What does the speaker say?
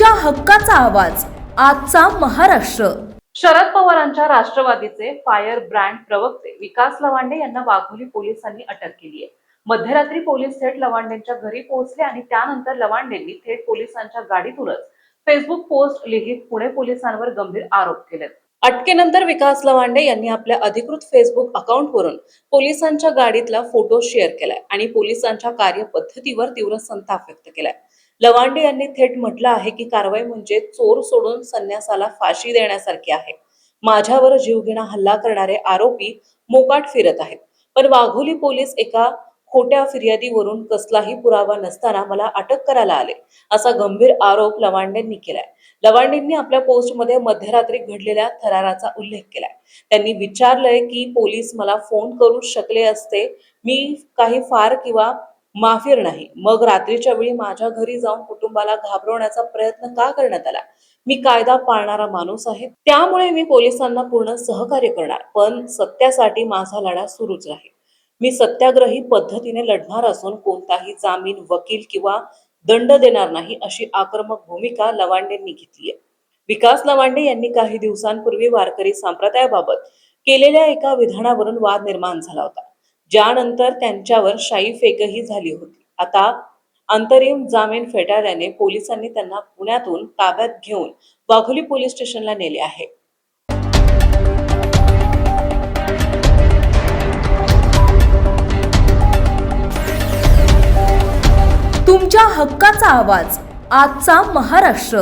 तुमच्या हक्काचा आवाज आजचा महाराष्ट्र। शरद पवारांच्या राष्ट्रवादीचे फायर ब्रँड प्रवक्ते विकास लवांडे यांना वाघोली पोलिसांनी अटक केली आहे। मध्यरात्री पोलीस थेट लवांडेंच्या घरी पोहोचले आणि त्यानंतर लवांडेंनी थेट पोलिसांच्या गाडीतूनच फेसबुक पोस्ट लिहित पुणे पोलिसांवर गंभीर आरोप केले। अटकेनंतर विकास लवांडे यांनी आपल्या अधिकृत फेसबुक अकाउंटवरून पोलिसांच्या गाडीतला फोटो शेअर केलाय आणि पोलिसांच्या कार्यपद्धतीवर तीव्र संताप व्यक्त केलाय। लवांडे यांनी थेट म्हटलं आहे की कारवाई म्हणजे चोर सोडून संन्यासाला फाशी देण्यासारखी आहे। माझ्यावर जीवघेणा हल्ला करणारे आरोपी मोकाट फिरत आहेत, पण वाघोली पोलीस एका खोट्या फिर्यादीवरून कसलाही पुरावा नसताना मला अटक करायला आले, असा गंभीर आरोप लवांडेंनी केलाय। लवांडेंनी आपल्या पोस्टमध्ये मध्यरात्री घडलेल्या थराराचा उल्लेख केलाय। त्यांनी विचारलंय की पोलीस मला फोन करू शकले असते, मी काही फार किंवा माफीर नाही, मग रात्रीच्या वेळी माझ्या घरी जाऊन कुटुंबाला घाबरवण्याचा प्रयत्न का करण्यात आला? मी कायदा पाळणारा माणूस आहे, त्यामुळे मी पोलिसांना पूर्ण सहकार्य करणार, पण सत्यासाठी माझा लढा सुरूच राहील। मी सत्याग्रही पद्धतीने लढणार असून कोणताही जामीन, वकील किंवा दंड देणार नाही, अशी आक्रमक भूमिका लवांडेंनी घेतली आहे। विकास लवांडे यांनी काही दिवसांपूर्वी वारकरी संप्रदायाबाबत केलेल्या एका विधानावरून वाद निर्माण झाला होता, ज्यानंतर त्यांच्यावर शाई फेकही झाली होती। आता अंतरिम जामीन फेटाळल्याने पोलिसांनी त्यांना पुण्यातून ताब्यात घेऊन वाघोली पोलीस स्टेशनला नेले आहे। तुमच्या हक्काचा आवाज आजचा महाराष्ट्र।